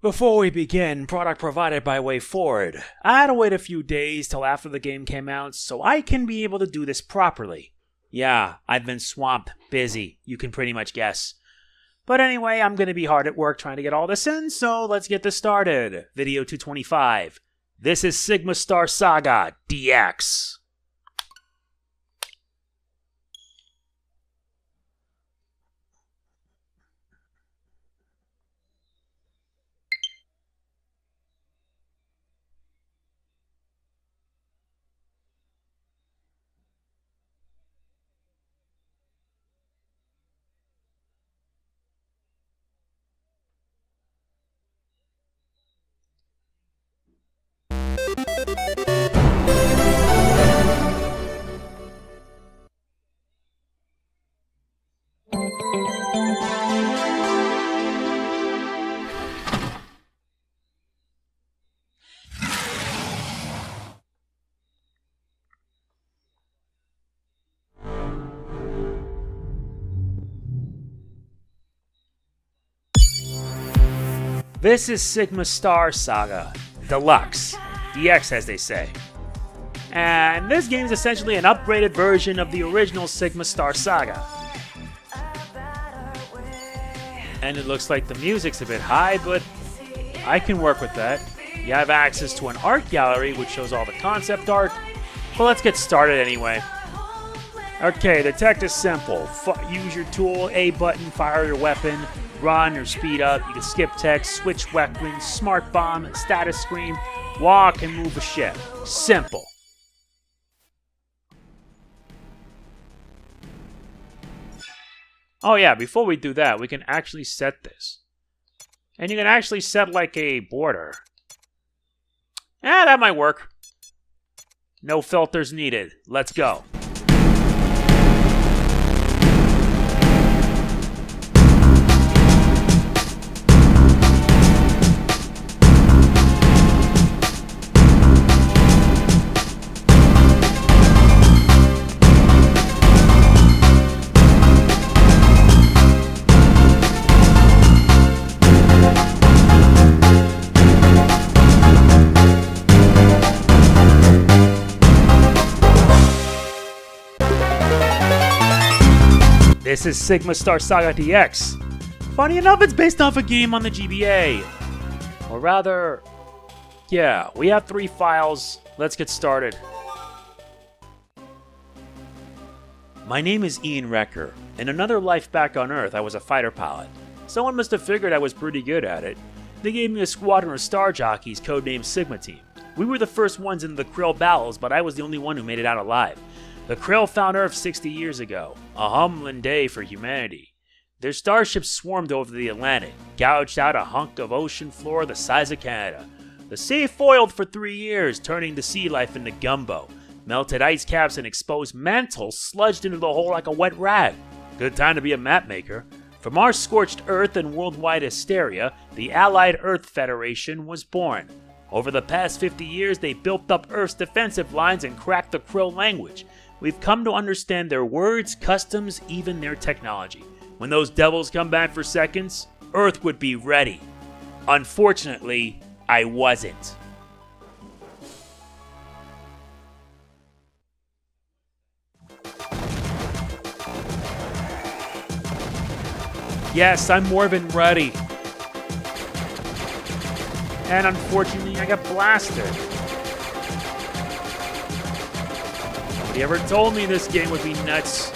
Before we begin, product provided by WayForward. I had to wait a few days till after the game came out so I can be able to do this properly. Yeah, I've been swamped, busy, you can pretty much guess. But anyway, I'm going to be hard at work trying to get all this in, so let's get this started. Video 225. This is Sigma Star Saga DX. This is Sigma Star Saga Deluxe, DX as they say. And this game is essentially an upgraded version of the original Sigma Star Saga. And it looks like the music's a bit high, but I can work with that. You have access to an art gallery which shows all the concept art, but let's get started anyway. Okay, the tech is simple. Use your tool, A button, fire your weapon, run or speed up. You can skip text, switch weapons, smart bomb, status screen, walk, and move a ship. Simple. Oh yeah, before we do that, we can actually set this. And you can actually set like a border. Yeah, that might work. No filters needed. Let's go. This is Sigma Star Saga DX. Funny enough, it's based off a game on the GBA. Or rather, yeah, we have 3 files. Let's get started. My name is Ian Recker. In another life back on Earth, I was a fighter pilot. Someone must have figured I was pretty good at it. They gave me a squadron of star jockeys codenamed Sigma Team. We were the first ones in the Krill battles, but I was the only one who made it out alive. The Krill found Earth 60 years ago, a humbling day for humanity. Their starships swarmed over the Atlantic, gouged out a hunk of ocean floor the size of Canada. The sea foiled for 3 years, turning the sea life into gumbo. Melted ice caps and exposed mantles sludged into the hole like a wet rag. Good time to be a map maker. From our scorched Earth and worldwide hysteria, the Allied Earth Federation was born. Over the past 50 years, they built up Earth's defensive lines and cracked the Krill language. We've come to understand their words, customs, even their technology. When those devils come back for seconds, Earth would be ready. Unfortunately, I wasn't. Yes, I'm more than ready. And unfortunately, I got blasted. You ever told me this game would be nuts?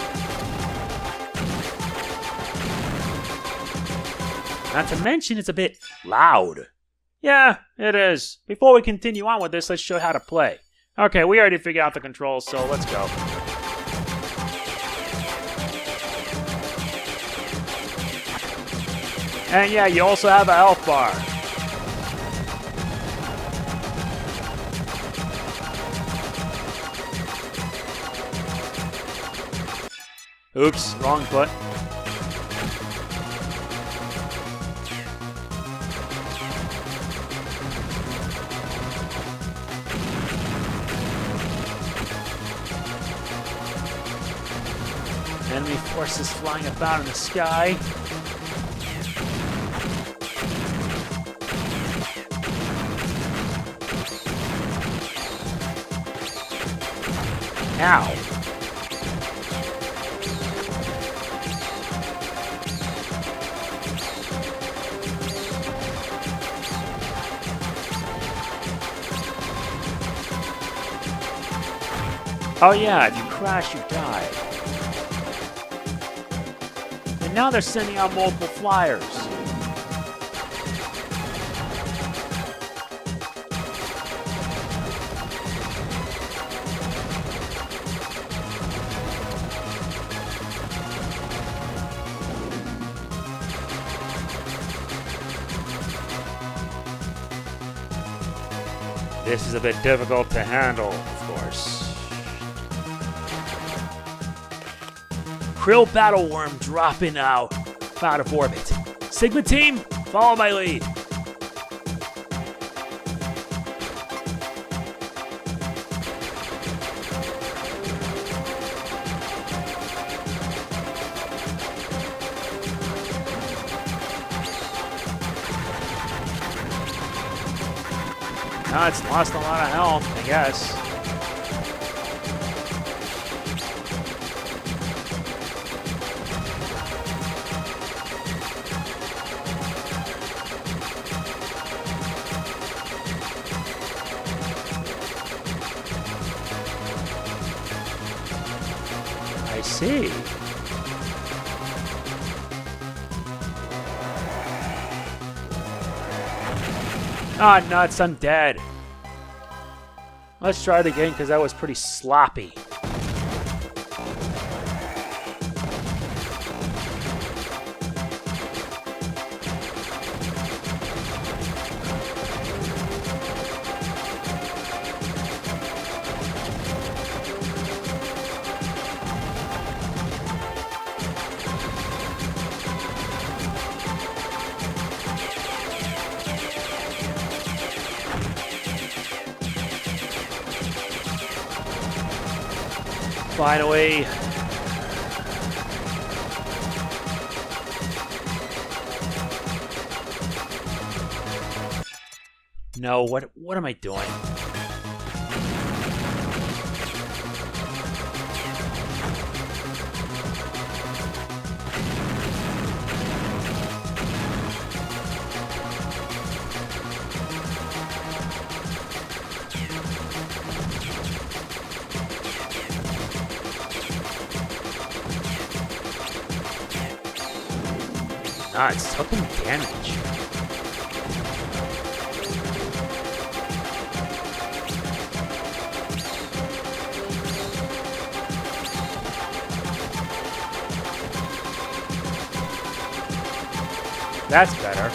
Not to mention, it's a bit loud. Yeah, it is. Before we continue on with this, let's show how to play. Okay, we already figured out the controls, so let's go. And yeah, you also have a health bar. Oops, wrong button. Enemy forces flying about in the sky. Ow. Oh yeah, if you crash, you die. And now they're sending out multiple flyers. This is a bit difficult to handle, of course. Krill Battle Worm dropping out of orbit. Sigma team, follow my lead. It's lost a lot of health, I guess. I see. Ah, nuts, I'm dead. Let's try it again, because that was pretty sloppy. Finally. No, what am I doing? Ah, it's taking damage. That's better.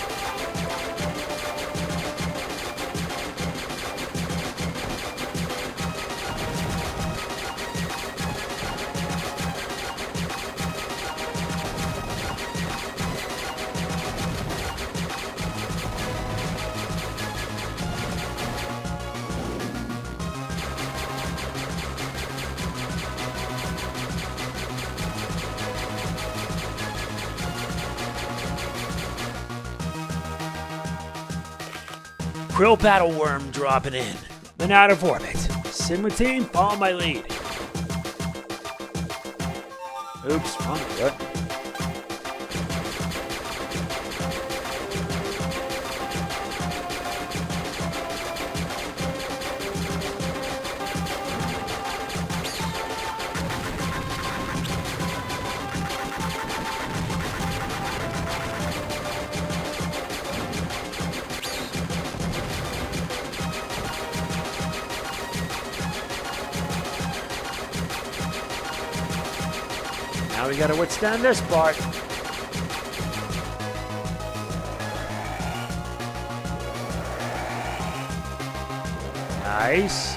Krill Battle Worm dropping in. Been out of orbit. Sigma team, follow my lead. Oops, wrong foot. Now we gotta withstand this part. Nice.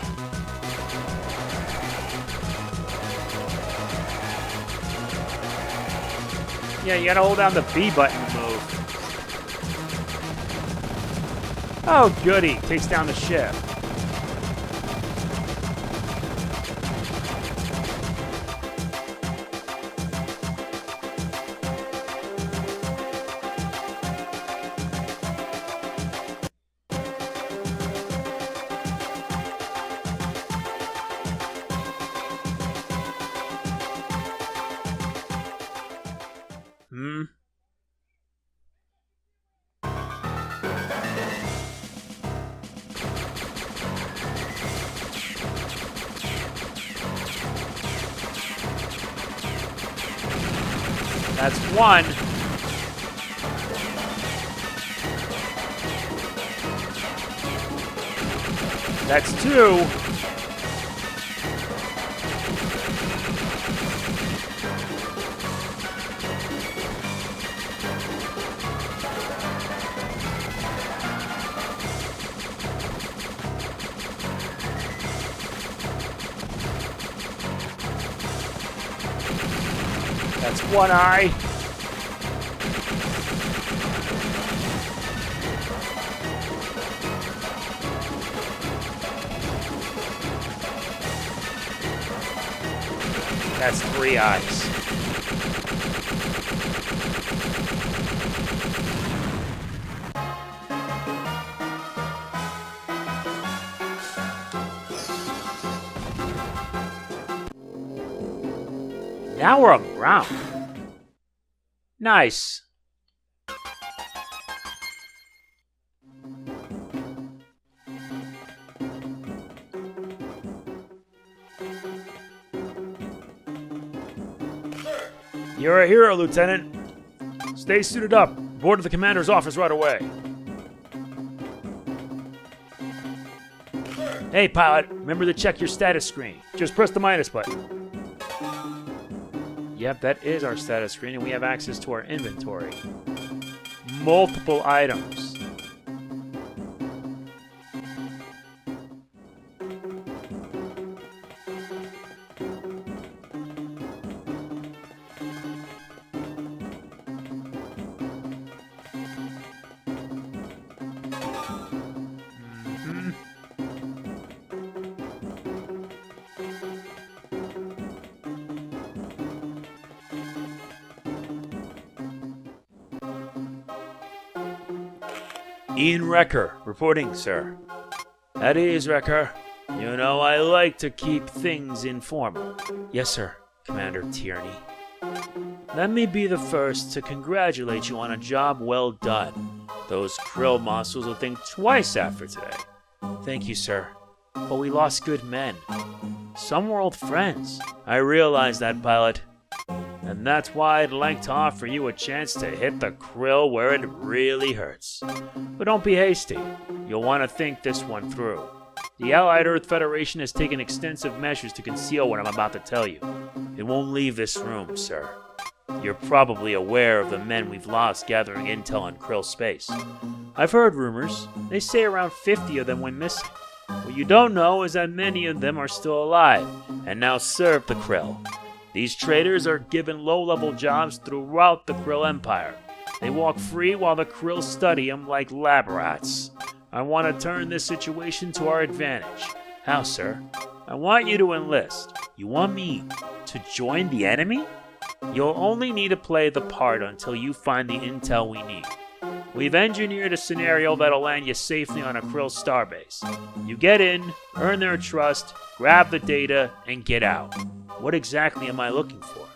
Yeah, you gotta hold down the B button to move. Oh, goody. Takes down the ship. Hmm? That's one. That's two. That's one eye. That's three eyes. Now we're on ground. Nice. You're a hero, Lieutenant. Stay suited up. Board to the commander's office right away. Hey, pilot, remember to check your status screen. Just press the minus button. Yep, that is our status screen, and we have access to our inventory. Multiple items. Ian Wrecker, reporting, sir. At ease, Wrecker. You know I like to keep things informal. Yes, sir, Commander Tierney. Let me be the first to congratulate you on a job well done. Those krill monsters will think twice after today. Thank you, sir. But we lost good men. Some were old friends. I realize that, pilot. And that's why I'd like to offer you a chance to hit the krill where it really hurts. But don't be hasty. You'll want to think this one through. The Allied Earth Federation has taken extensive measures to conceal what I'm about to tell you. It won't leave this room, sir. You're probably aware of the men we've lost gathering intel on krill space. I've heard rumors. They say around 50 of them went missing. What you don't know is that many of them are still alive and now serve the krill. These traitors are given low-level jobs throughout the Krill Empire. They walk free while the Krill study them like lab rats. I want to turn this situation to our advantage. How, sir? I want you to enlist. You want me to join the enemy? You'll only need to play the part until you find the intel we need. We've engineered a scenario that'll land you safely on a Krill starbase. You get in, earn their trust, grab the data, and get out. What exactly am I looking for?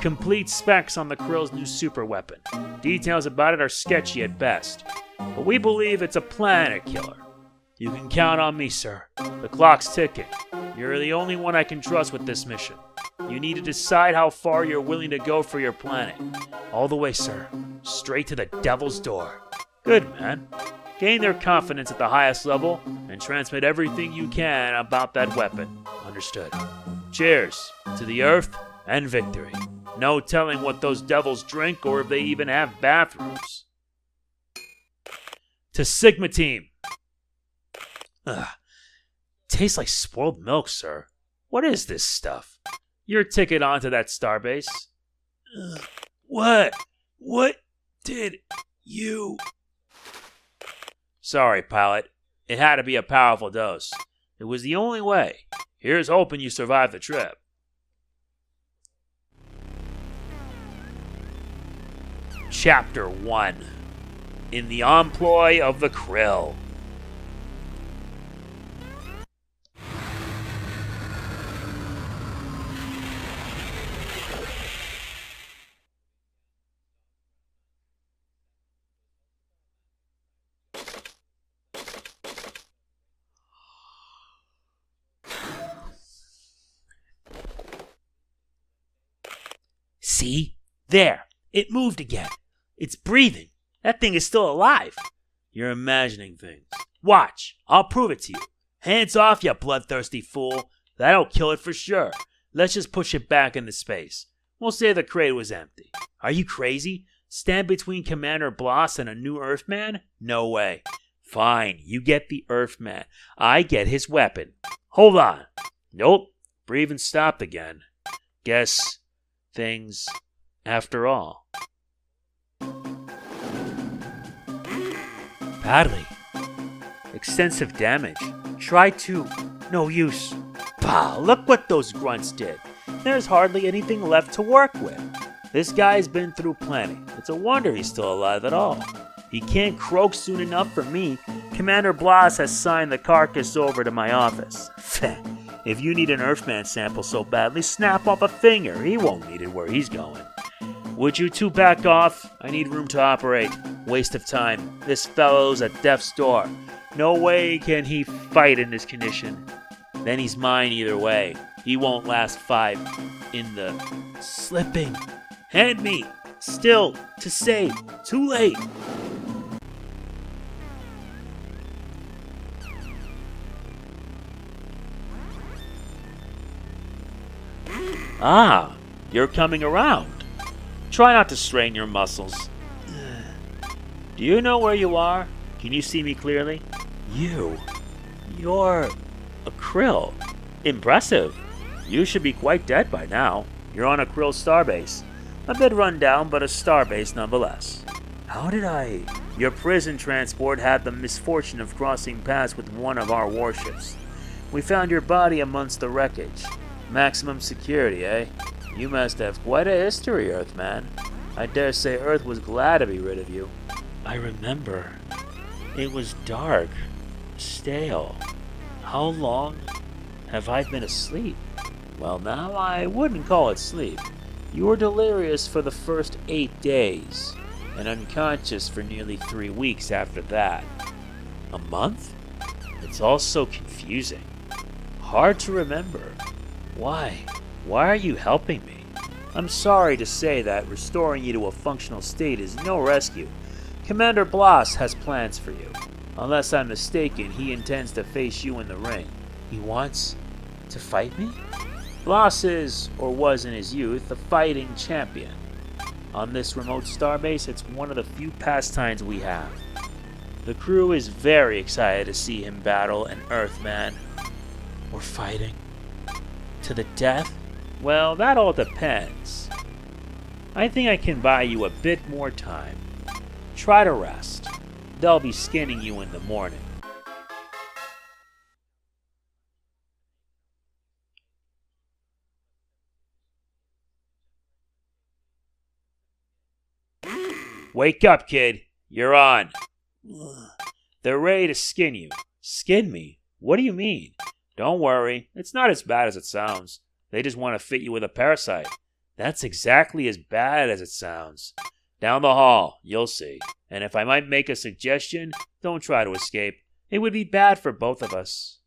Complete specs on the Krill's new super weapon. Details about it are sketchy at best, but we believe it's a planet killer. You can count on me, sir. The clock's ticking. You're the only one I can trust with this mission. You need to decide how far you're willing to go for your planet. All the way, sir. Straight to the devil's door. Good, man. Gain their confidence at the highest level and transmit everything you can about that weapon. Understood. Cheers to the Earth and victory. No telling what those devils drink or if they even have bathrooms. To Sigma Team. Ugh. Tastes like spoiled milk, sir. What is this stuff? Your ticket onto that starbase. What? What did you... Sorry, pilot. It had to be a powerful dose. It was the only way. Here's hoping you survive the trip. Chapter 1. In the employ of the Krill. See? There. It moved again. It's breathing. That thing is still alive. You're imagining things. Watch. I'll prove it to you. Hands off, you bloodthirsty fool. That'll kill it for sure. Let's just push it back into space. We'll say the crate was empty. Are you crazy? Stand between Commander Bloss and a new Earthman? No way. Fine, you get the Earthman. I get his weapon. Hold on. Nope. Breathing stopped again. Guess things after all. Badly. Extensive damage. Try to. No use. Bah, look what those grunts did. There's hardly anything left to work with. This guy's been through plenty. It's a wonder he's still alive at all. He can't croak soon enough for me. Commander Bloss has signed the carcass over to my office. If you need an Earthman sample so badly, snap off a finger. He won't need it where he's going. Would you two back off? I need room to operate. Waste of time. This fellow's at death's door. No way can he fight in this condition. Then he's mine either way. He won't last 5 in the slipping. Hand me. Still to save. Too late. Ah, you're coming around. Try not to strain your muscles. Do you know where you are? Can you see me clearly? You're a krill. Impressive. You should be quite dead by now. You're on a krill starbase. A bit run down, but a starbase nonetheless. How did Your prison transport had the misfortune of crossing paths with one of our warships. We found your body amongst the wreckage. Maximum security, eh? You must have quite a history, Earthman. I dare say Earth was glad to be rid of you. I remember. It was dark. Stale. How long have I been asleep? Well, now, I wouldn't call it sleep. You were delirious for the first 8 days, and unconscious for nearly 3 weeks after that. A month? It's all so confusing. Hard to remember. Why? Why are you helping me? I'm sorry to say that restoring you to a functional state is no rescue. Commander Bloss has plans for you. Unless I'm mistaken, he intends to face you in the ring. He wants to fight me? Bloss is, or was in his youth, a fighting champion. On this remote starbase, it's one of the few pastimes we have. The crew is very excited to see him battle an Earthman. Or fighting. To the death? Well, that all depends. I think I can buy you a bit more time. Try to rest. They'll be skinning you in the morning. Wake up, kid. You're on. They're ready to skin you. Skin me? What do you mean? Don't worry. It's not as bad as it sounds. They just want to fit you with a parasite. That's exactly as bad as it sounds. Down the hall, you'll see. And if I might make a suggestion, don't try to escape. It would be bad for both of us.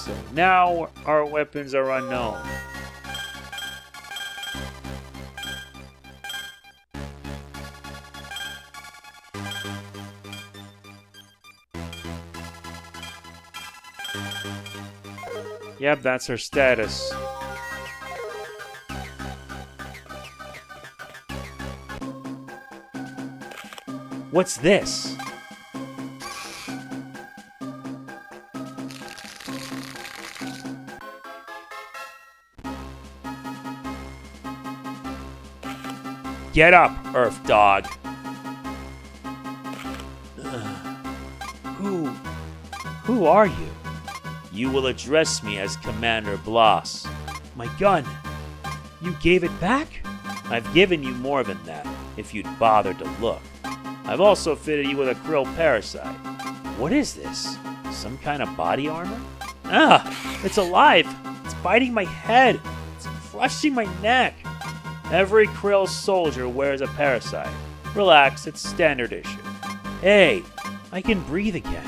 So now our weapons are unknown. Yep, that's her status. What's this? Get up, Earth Dog. Who are you? You will address me as Commander Bloss. My gun. You gave it back? I've given you more than that, if you'd bother to look. I've also fitted you with a krill parasite. What is this? Some kind of body armor? Ah! It's alive! It's biting my head! It's crushing my neck! Every krill soldier wears a parasite. Relax, it's standard issue. Hey, I can breathe again.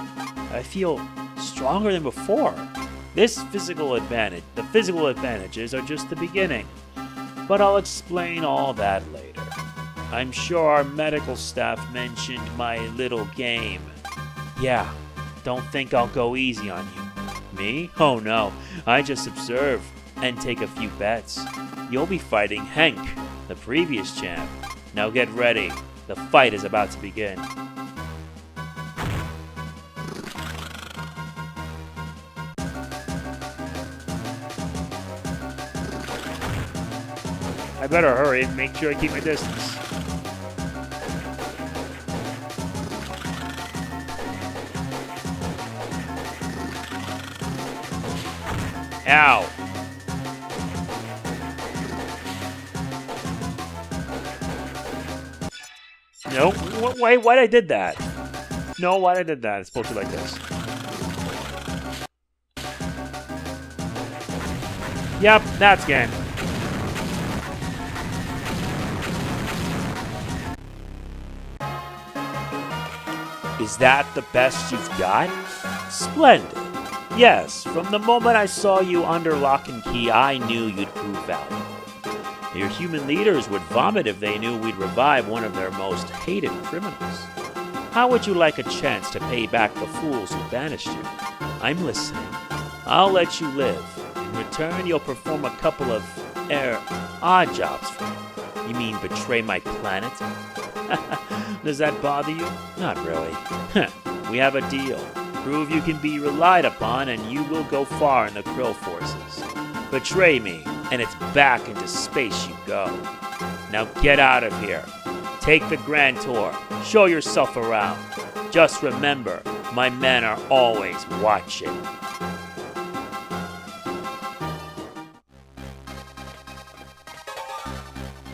I feel stronger than before. The physical advantages are just the beginning. But I'll explain all that later. I'm sure our medical staff mentioned my little game. Yeah, don't think I'll go easy on you. Me? Oh no, I just observe and take a few bets. You'll be fighting Hank, the previous champ. Now get ready, the fight is about to begin. I better hurry and make sure I keep my distance. Ow! No, why I did that? No, why I did that? It's supposed to be like this. Yep, that's game. Is that the best you've got? Splendid. Yes, from the moment I saw you under lock and key, I knew you'd prove valuable. Your human leaders would vomit if they knew we'd revive one of their most hated criminals. How would you like a chance to pay back the fools who banished you? I'm listening. I'll let you live. In return, you'll perform a couple of, odd jobs for me. You mean betray my planet? Does that bother you? Not really. We have a deal. Prove you can be relied upon and you will go far in the Krill forces. Betray me, and it's back into space you go. Now get out of here. Take the grand tour. Show yourself around. Just remember, my men are always watching.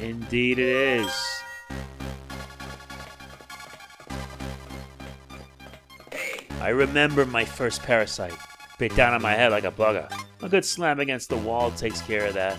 Indeed it is. I remember my first parasite. Bit down on my head like a bugger. A good slam against the wall takes care of that.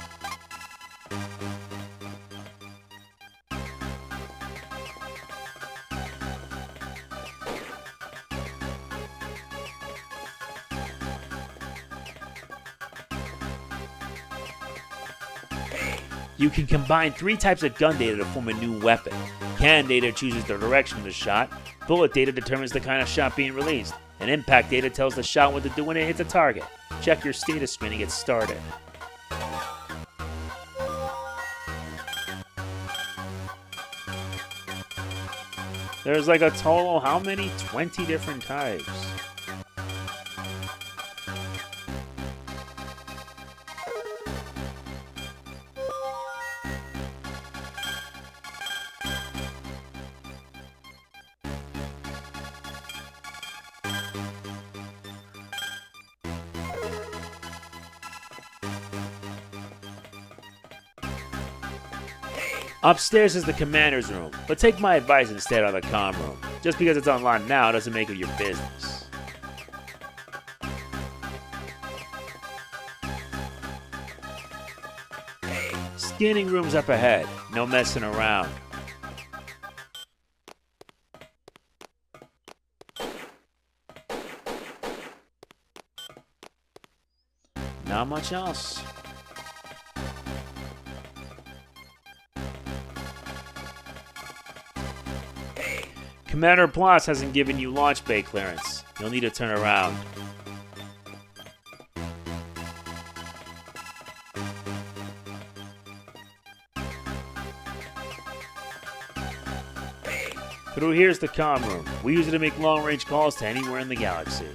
You can combine 3 types of gun data to form a new weapon. Can data chooses the direction of the shot. Bullet data determines the kind of shot being released. And impact data tells the shot what to do when it hits a target. Check your status screen to get started. There's like a total, how many? 20 different types. Upstairs is the commander's room, but take my advice instead on the comm room. Just because it's online now doesn't make it your business. Scanning room's up ahead. No messing around. Not much else. Commander Plus hasn't given you launch bay clearance. You'll need to turn around. Through here's the comm room. We use it to make long-range calls to anywhere in the galaxy.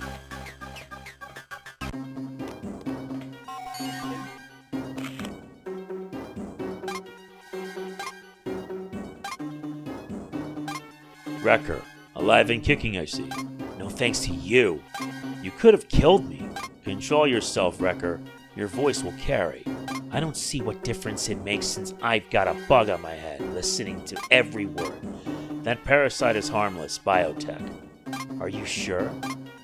Wrecker, alive and kicking, I see. No thanks to you. You could have killed me. Control yourself, Wrecker. Your voice will carry. I don't see what difference it makes since I've got a bug on my head, listening to every word. That parasite is harmless, biotech. Are you sure?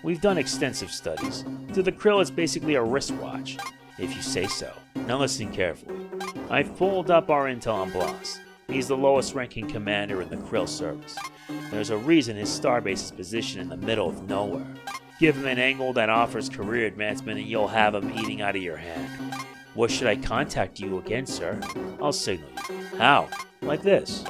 We've done extensive studies. To the Krill, it's basically a wristwatch, if you say so. Now listen carefully. I've pulled up our intel on Bloss. He's the lowest ranking commander in the Krill service. There's a reason his starbase is positioned in the middle of nowhere. Give him an angle that offers career advancement and you'll have him eating out of your hand. What should I contact you again, sir? I'll signal you. How? Like this.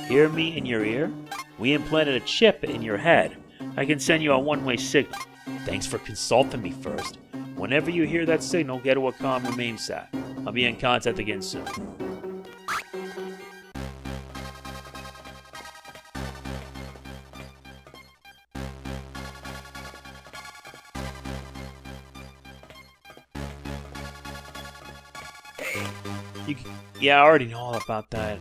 Hear me in your ear? We implanted a chip in your head. I can send you a one-way signal. Thanks for consulting me first. Whenever you hear that signal, get to a calm remain sat. I'll be in contact again soon. Yeah, I already know all about that.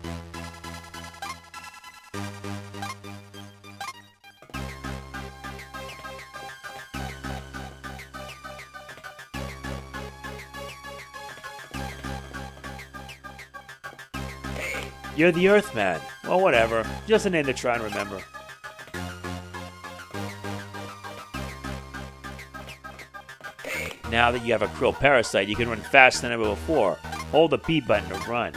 You're the Earthman. Well, whatever. Just a name to try and remember. Now that you have a krill parasite, you can run faster than ever before. Hold the B button to run.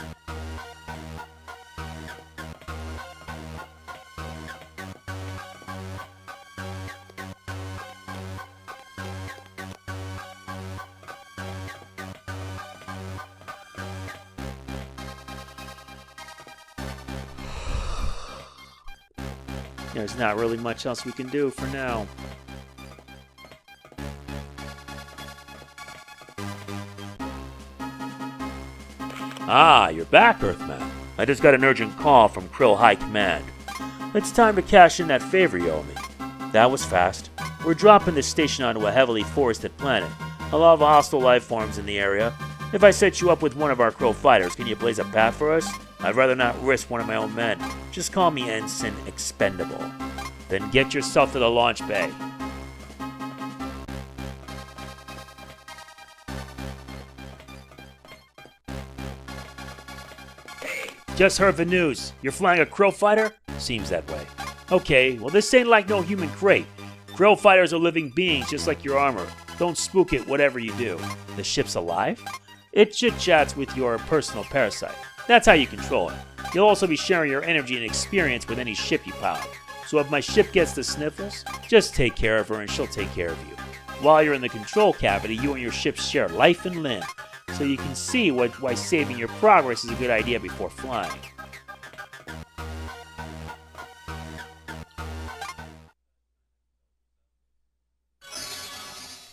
There's not really much else we can do for now. Ah, you're back, Earthman. I just got an urgent call from Krill High Command. It's time to cash in that favor you owe me. That was fast. We're dropping this station onto a heavily forested planet. A lot of hostile life forms in the area. If I set you up with one of our Krill fighters, can you blaze a path for us? I'd rather not risk one of my own men. Just call me Ensign Expendable. Then get yourself to the launch bay. Just heard the news. You're flying a Krill fighter? Seems that way. Okay, well this ain't like no human crate. Krill fighters are living beings just like your armor. Don't spook it whatever you do. The ship's alive? It chit-chats with your personal parasite. That's how you control it. You'll also be sharing your energy and experience with any ship you pilot. So if my ship gets the sniffles, just take care of her and she'll take care of you. While you're in the control cavity, you and your ship share life and limb. So you can see why saving your progress is a good idea before flying.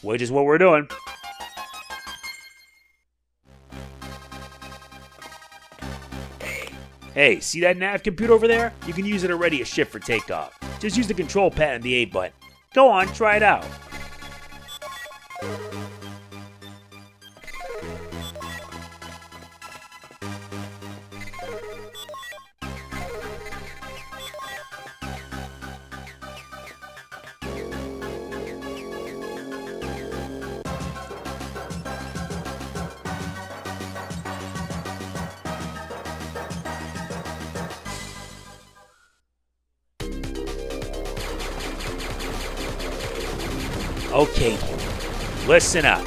Which is what we're doing. Hey, see that nav computer over there? You can use it to ready a ship for takeoff. Just use the control pad and the A button. Go on, try it out. Okay, listen up.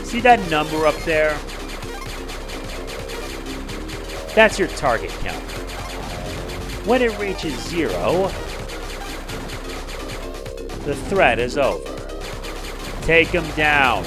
See that number up there? That's your target count. When it reaches 0, the threat is over. Take him down.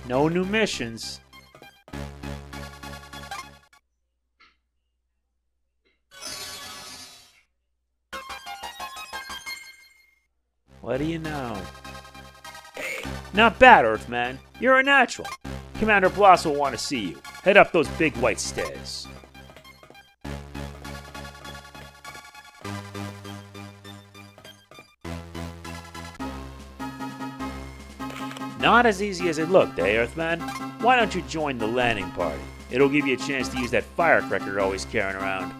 No new missions. What do you know? Not bad, Earthman. You're a natural. Commander Bloss will want to see you. Head up those big white stairs. Not as easy as it looked, eh, Earthman? Why don't you join the landing party? It'll give you a chance to use that firecracker you're always carrying around.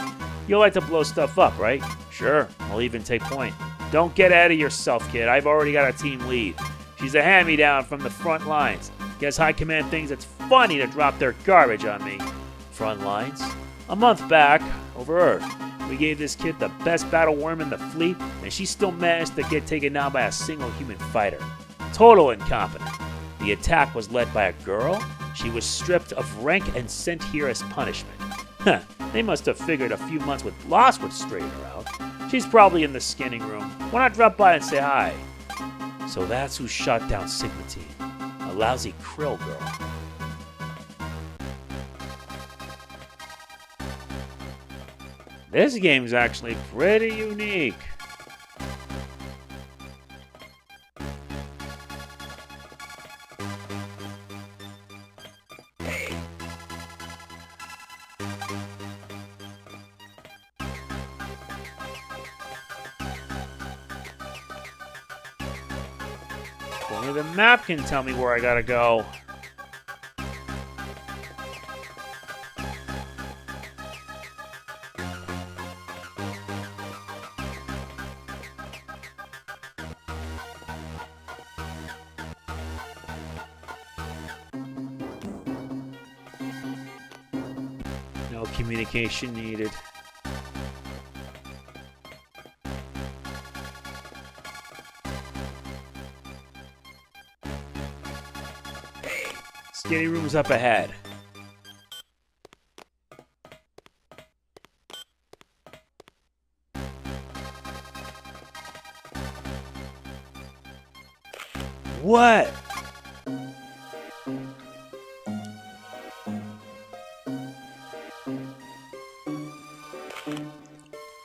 You'll like to blow stuff up, right? Sure, I'll even take point. Don't get out of yourself, kid. I've already got a team lead. She's a hand-me-down from the front lines. Guess High Command thinks it's funny to drop their garbage on me. Front lines. A month back, over Earth, we gave this kid the best battle worm in the fleet, and she still managed to get taken down by a single human fighter. Total incompetent. The attack was led by a girl. She was stripped of rank and sent here as punishment. Huh, they must have figured a few months with loss would straighten her out. She's probably in the scanning room. Why not drop by and say hi? So that's who shot down Sigma Team. A lousy krill girl. This game's actually pretty unique. Only the map can tell me where I gotta go. No communication needed. Skinny room's up ahead. What?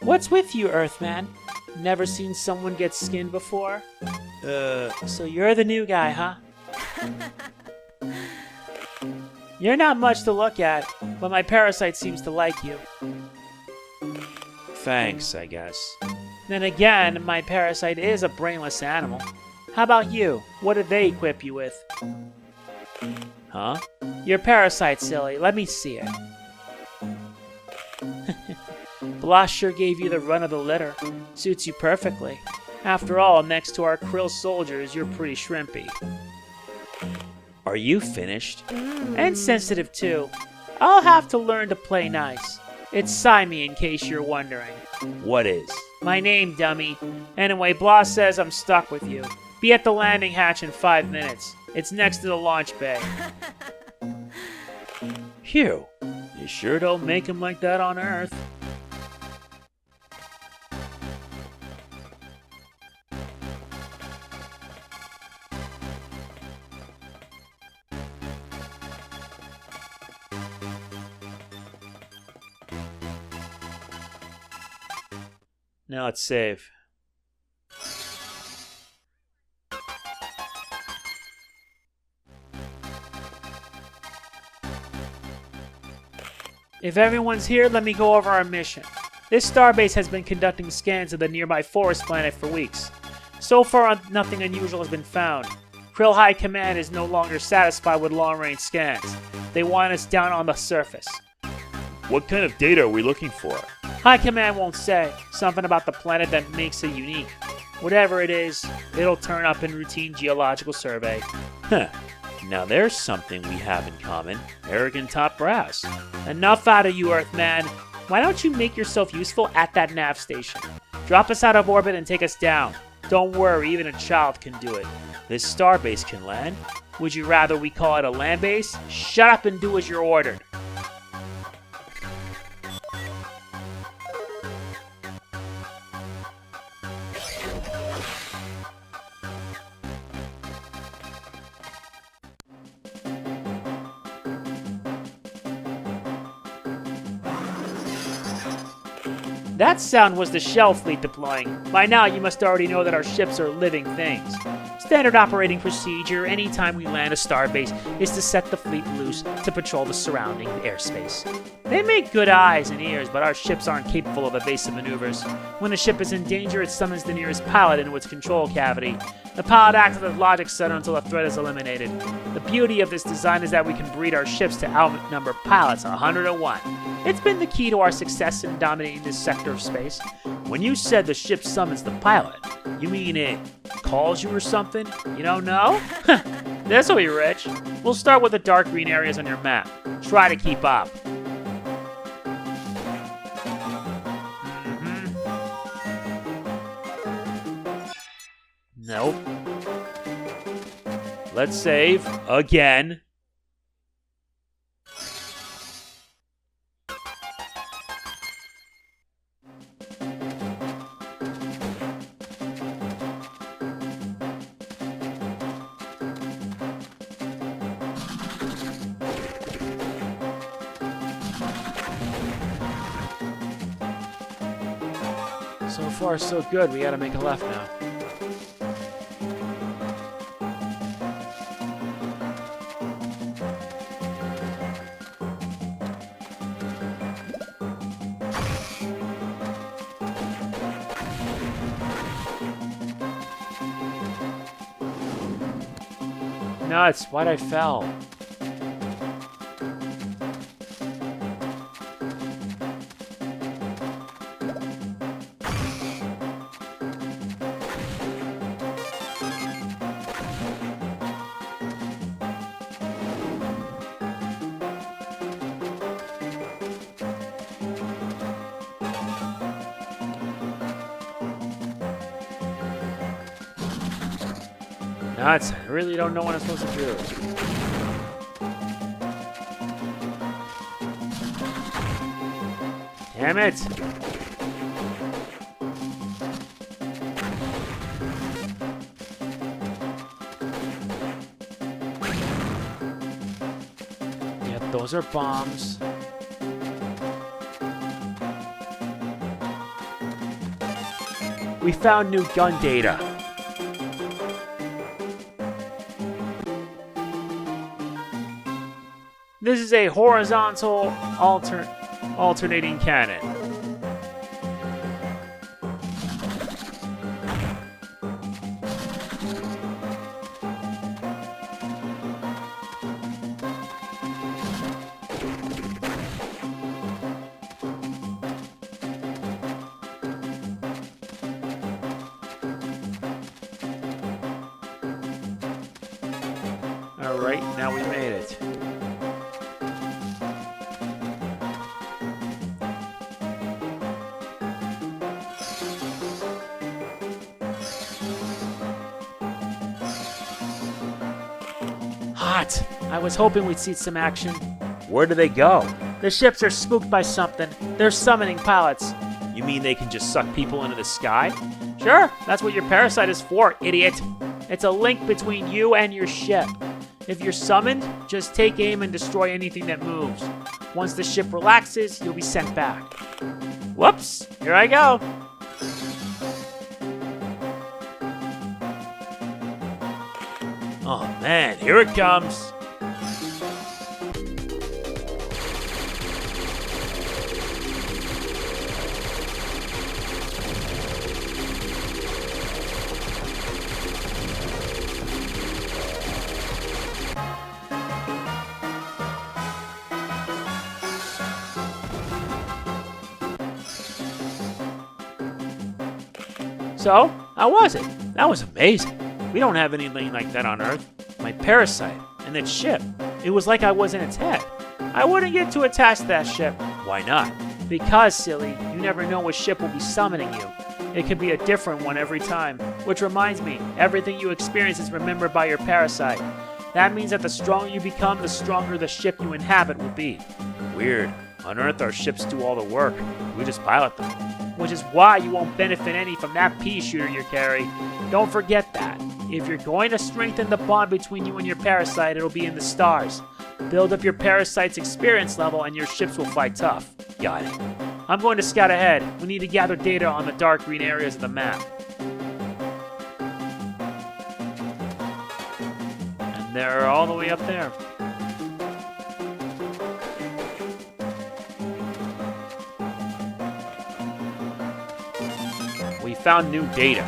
What's with you, Earthman? Never seen someone get skinned before? So you're the new guy, huh? You're not much to look at, but my parasite seems to like you. Thanks, I guess. Then again, my parasite is a brainless animal. How about you? What did they equip you with? Huh? Your parasite, silly. Let me see it. Bloss sure gave you the run of the litter. Suits you perfectly. After all, next to our krill soldiers, you're pretty shrimpy. Are you finished? And sensitive, too. I'll have to learn to play nice. It's Simey, in case you're wondering. What is? My name, dummy. Anyway, Bloss says I'm stuck with you. Be at the landing hatch in 5 minutes. It's next to the launch bay. Phew. You sure don't make him like that on Earth. Now let's save. If everyone's here, let me go over our mission. This starbase has been conducting scans of the nearby forest planet for weeks. So far, nothing unusual has been found. Krill High Command is no longer satisfied with long-range scans. They want us down on the surface. What kind of data are we looking for? High Command won't say. Something about the planet that makes it unique. Whatever it is, it'll turn up in routine geological survey. Huh. Now there's something we have in common. Arrogant top brass. Enough out of you, Earthman. Why don't you make yourself useful at that nav station? Drop us out of orbit and take us down. Don't worry, even a child can do it. This starbase can land. Would you rather we call it a land base? Shut up and do as you're ordered. That sound was the shell fleet deploying. By now, you must already know that our ships are living things. Standard operating procedure anytime we land a starbase is to set the fleet loose to patrol the surrounding airspace. They make good eyes and ears, but our ships aren't capable of evasive maneuvers. When a ship is in danger, it summons the nearest pilot into its control cavity. The pilot acts as a logic center until a threat is eliminated. The beauty of this design is that we can breed our ships to outnumber pilots 100-1. It's been the key to our success in dominating this sector of space. When you said the ship summons the pilot, you mean it calls you or something? You don't know? This'll be rich. We'll start with the dark green areas on your map. Try to keep up. Nope. Let's save again. So far, so good. We gotta make a left now. Nuts, why'd I fell? Nuts, I really don't know what I'm supposed to do. Damn it! Yep, those are bombs. We found new gun data. This is a horizontal alternating cannon. All right, now we made it. Hot! I was hoping we'd see some action. Where do they go? The ships are spooked by something. They're summoning pilots. You mean they can just suck people into the sky? Sure, that's what your parasite is for, idiot. It's a link between you and your ship. If you're summoned, just take aim and destroy anything that moves. Once the ship relaxes, you'll be sent back. Whoops! Here I go! Oh man, here it comes! So, how was it? That was amazing. We don't have anything like that on Earth. My parasite and that ship. It was like I was in its head. I wouldn't get too attached to that ship. Why not? Because, silly, you never know what ship will be summoning you. It could be a different one every time. Which reminds me, everything you experience is remembered by your parasite. That means that the stronger you become, the stronger the ship you inhabit will be. Weird. On Earth, our ships do all the work. We just pilot them. Which is why you won't benefit any from that pea shooter you carry. Don't forget that. If you're going to strengthen the bond between you and your parasite, it'll be in the stars. Build up your parasite's experience level and your ships will fight tough. Got it. I'm going to scout ahead. We need to gather data on the dark green areas of the map. And they're all the way up there. We found new data.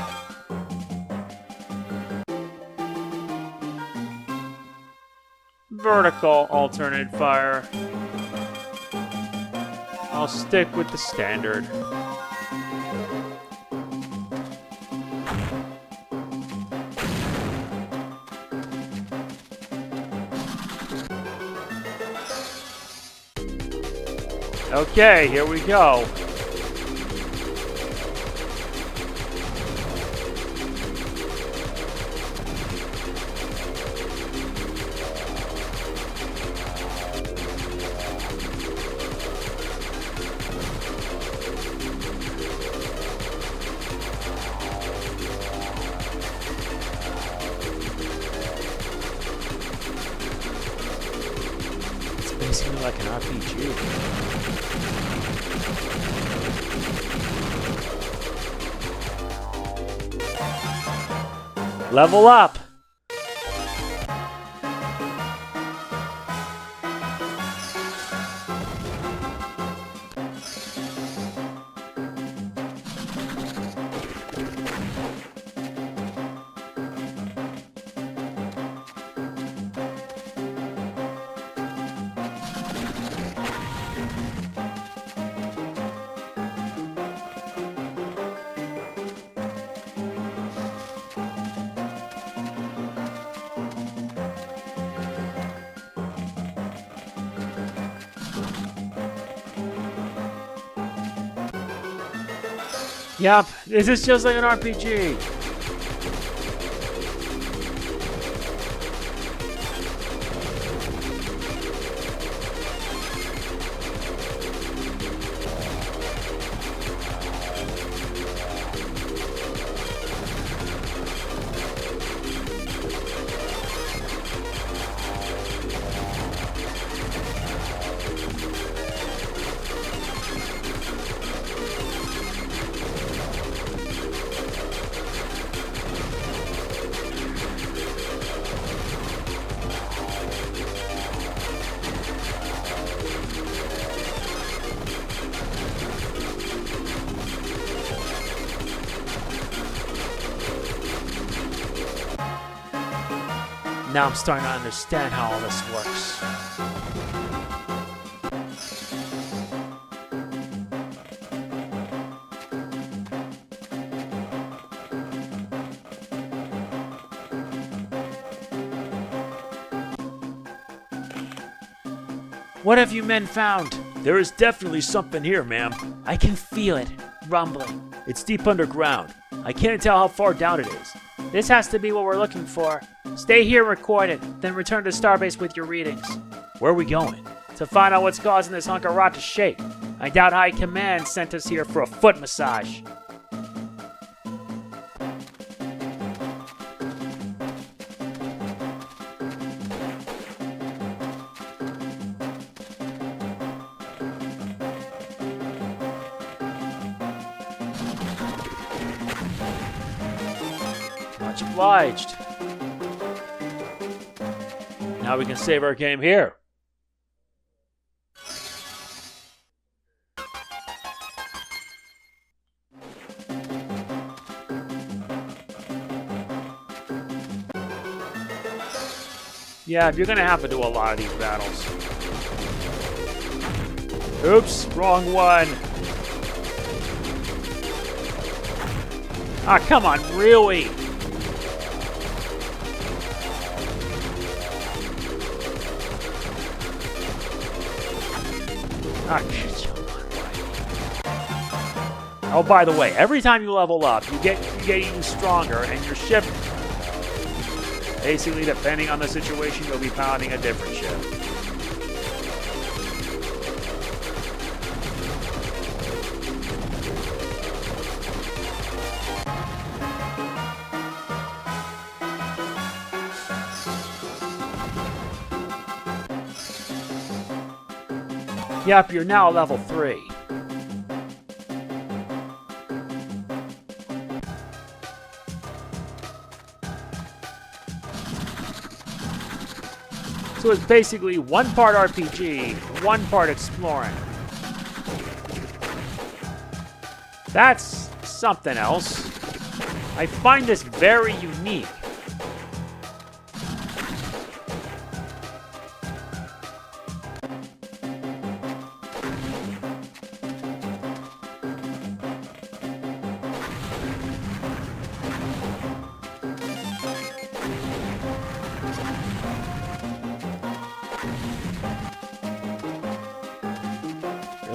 Vertical alternate fire. I'll stick with the standard. Okay, here we go. It's basically like an RPG. Level up! Yup, this is just like an RPG. Now I'm starting to understand how all this works. What have you men found? There is definitely something here, ma'am. I can feel it, rumbling. It's deep underground. I can't tell how far down it is. This has to be what we're looking for. Stay here and record it, then return to Starbase with your readings. Where are we going? To find out what's causing this hunk of rock to shake. I doubt High Command sent us here for a foot massage. Much obliged. Now we can save our game here. Yeah, you're gonna have to do a lot of these battles. Oops, wrong one. Ah, come on, really? Oh, by the way, every time you level up, you get even stronger, and your ship, basically, depending on the situation, you'll be piloting a different ship. Yep, you're now level 3. So it's basically one part RPG, one part exploring. That's something else. I find this very unique.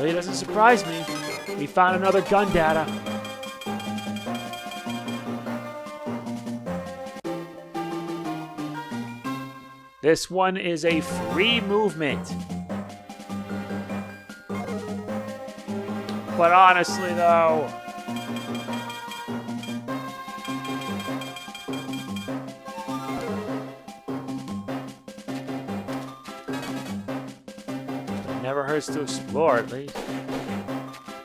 Really doesn't surprise me. We found another gun data. This one is a free movement. But honestly, though, it never hurts to explore, at least.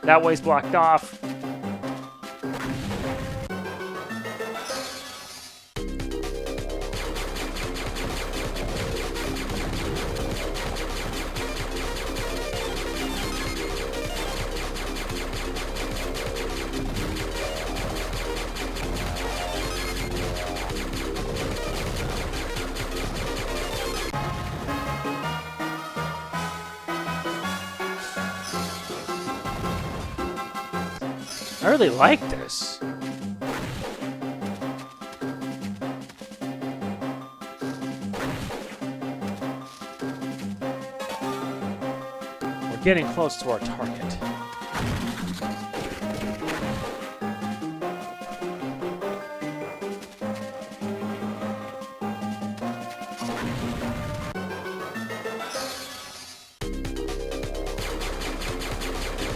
That way's blocked off. I really like this. We're getting close to our target.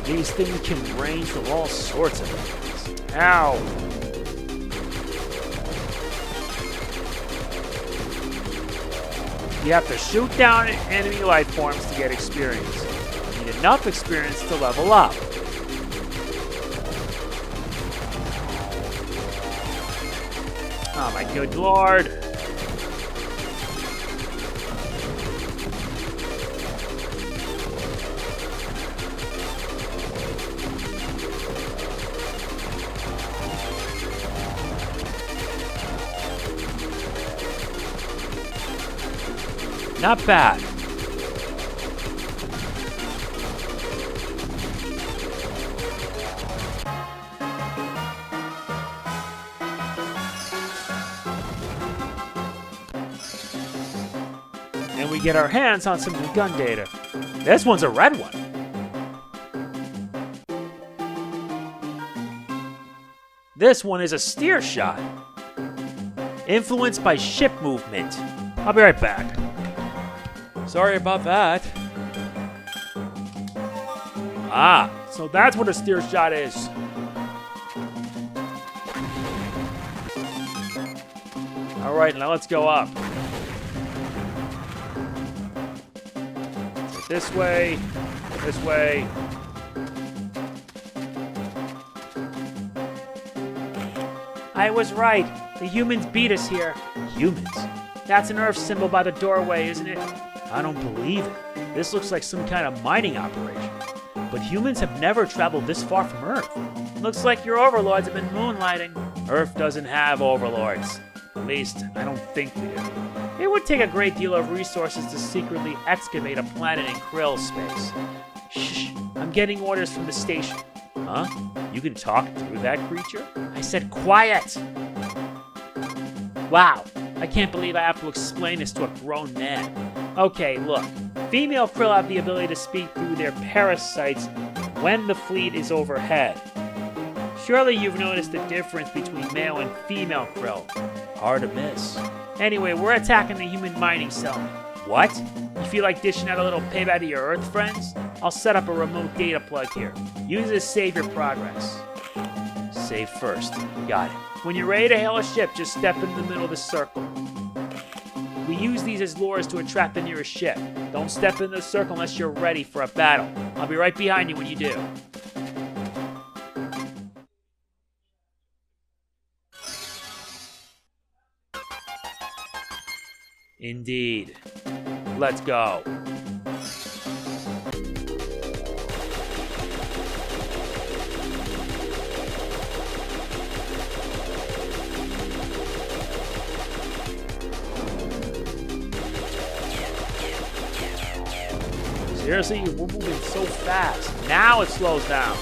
These things can range from all sorts of things. Ow! You have to shoot down enemy life forms to get experience. You need enough experience to level up. Oh my good lord! Not bad. And we get our hands on some new gun data. This one's a red one. This one is a steer shot. Influenced by ship movement. I'll be right back. Sorry about that. Ah, so that's what a steer shot is. Alright, now let's go up. This way, this way. I was right. The humans beat us here. Humans? That's an Earth symbol by the doorway, isn't it? I don't believe it. This looks like some kind of mining operation. But humans have never traveled this far from Earth. Looks like your overlords have been moonlighting. Earth doesn't have overlords. At least, I don't think we do. It would take a great deal of resources to secretly excavate a planet in Krill space. Shh, I'm getting orders from the station. Huh? You can talk through that creature? I said quiet! Wow, I can't believe I have to explain this to a grown man. Okay, look. Female krill have the ability to speak through their parasites when the fleet is overhead. Surely you've noticed the difference between male and female krill. Hard to miss. Anyway, we're attacking the human mining settlement. What? You feel like dishing out a little payback to your Earth friends? I'll set up a remote data plug here. Use it to save your progress. Save first. Got it. When you're ready to hail a ship, just step in the middle of the circle. We use these as lures to attract the nearest ship. Don't step in the circle unless you're ready for a battle. I'll be right behind you when you do. Indeed. Let's go. Seriously, we're moving so fast. Now it slows down.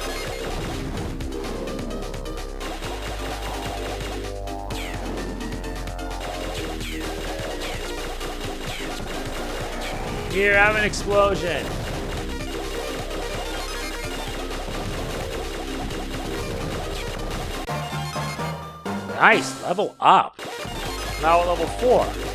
Here, have an explosion. Nice, level up. Now at level 4.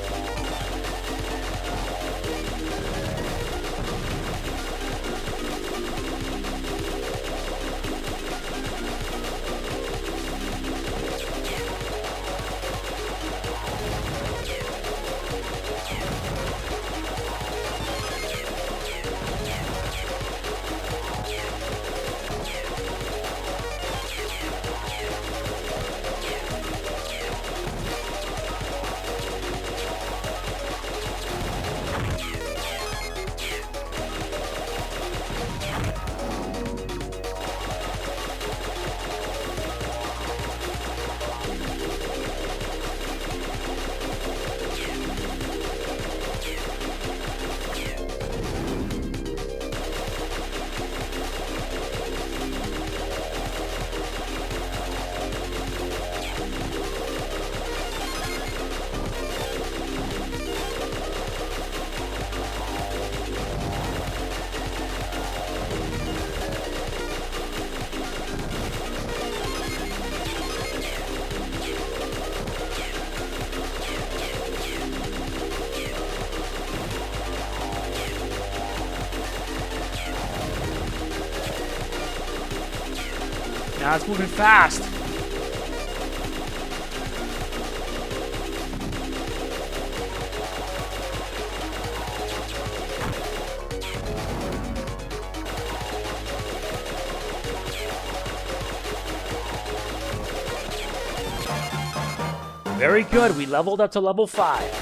Now it's moving fast. Very good. We leveled up to level 5.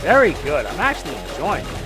Very good. I'm actually enjoying this.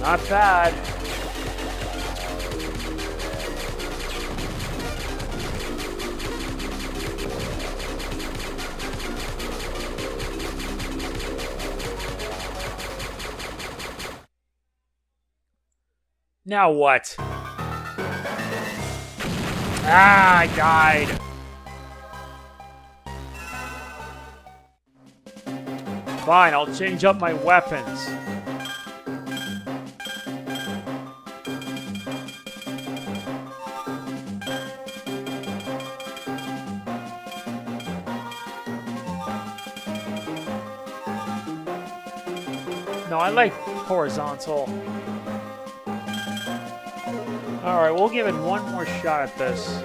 Not bad. Now what? Ah, I died. Fine, I'll change up my weapons. No, I like horizontal. Alright, we'll give it one more shot at this.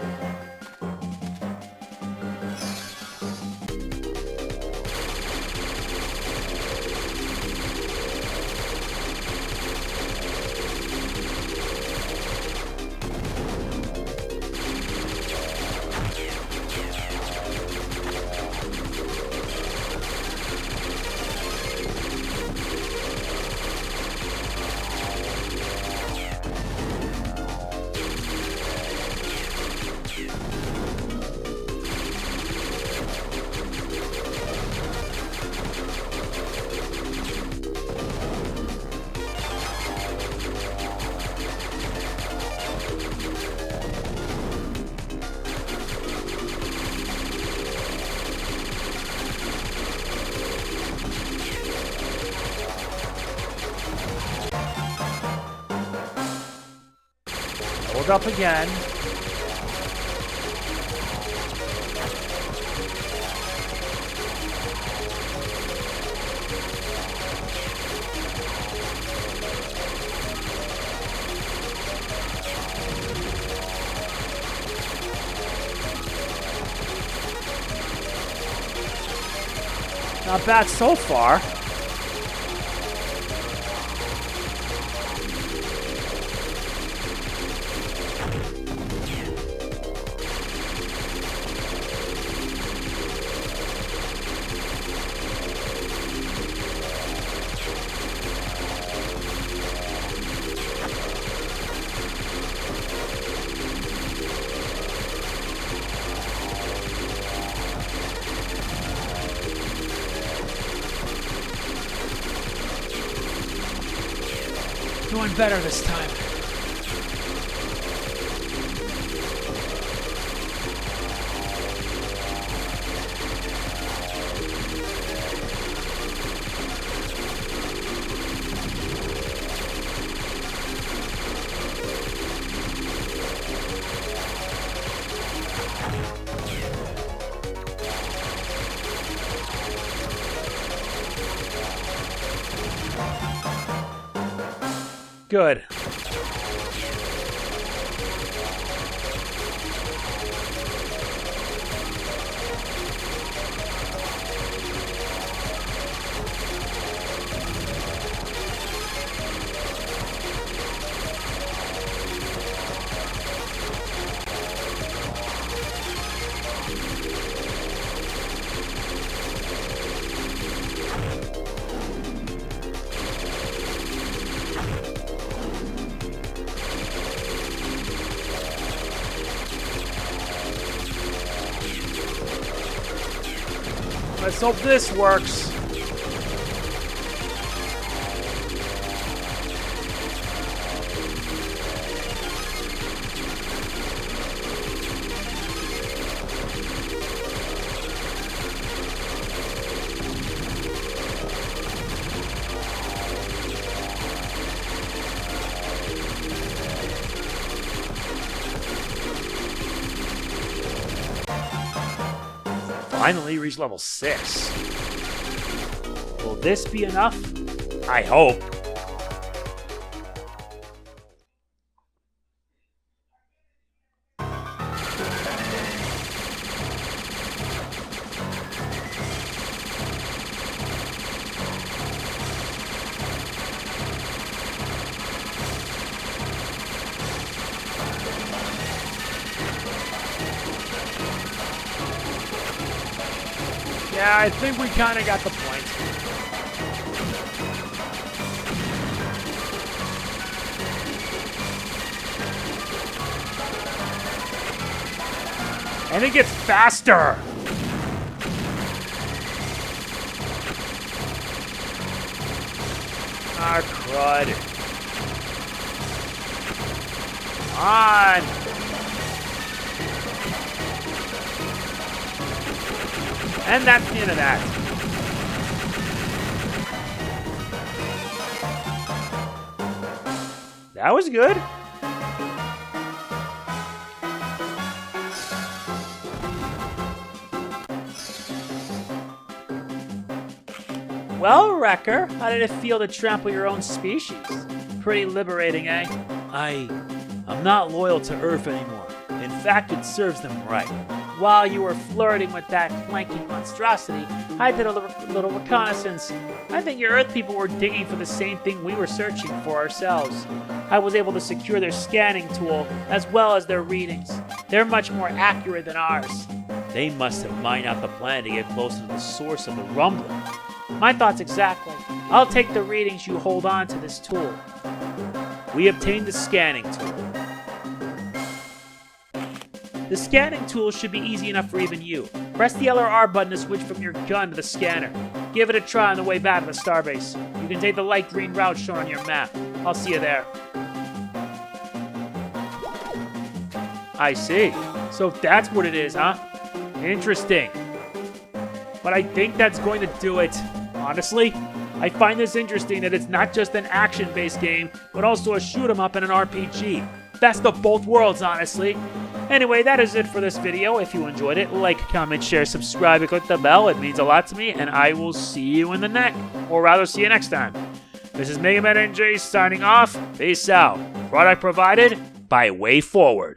Hold up again. Not bad so far. Doing better this time. Good. Let's hope this works. Finally reached level 6. Will this be enough? I hope. Yeah, I think we kind of got the point. And it gets faster. Ah, crud. Come on. And that's the end of that. That was good. Well, Wrecker, how did it feel to trample your own species? Pretty liberating, eh? I'm not loyal to Earth anymore. In fact, it serves them right. While you were flirting with that flanking monstrosity, I did a little reconnaissance. I think your Earth people were digging for the same thing we were searching for ourselves. I was able to secure their scanning tool, as well as their readings. They're much more accurate than ours. They must have mined out the planet to get closer to the source of the rumbling. My thoughts exactly. I'll take the readings you hold on to this tool. We obtained the scanning tool. The scanning tool should be easy enough for even you. Press the L or R button to switch from your gun to the scanner. Give it a try on the way back to the starbase. You can take the light green route shown on your map. I'll see you there. I see. So that's what it is, huh? Interesting. But I think that's going to do it. Honestly, I find this interesting that it's not just an action-based game, but also a shoot-'em-up and an RPG. Best of both worlds, honestly. Anyway, that is it for this video. If you enjoyed it, like, comment, share, subscribe, and click the bell. It means a lot to me, and I will see you in the next, or rather, see you next time. This is MegamanNG signing off. Peace out. Product provided by WayForward.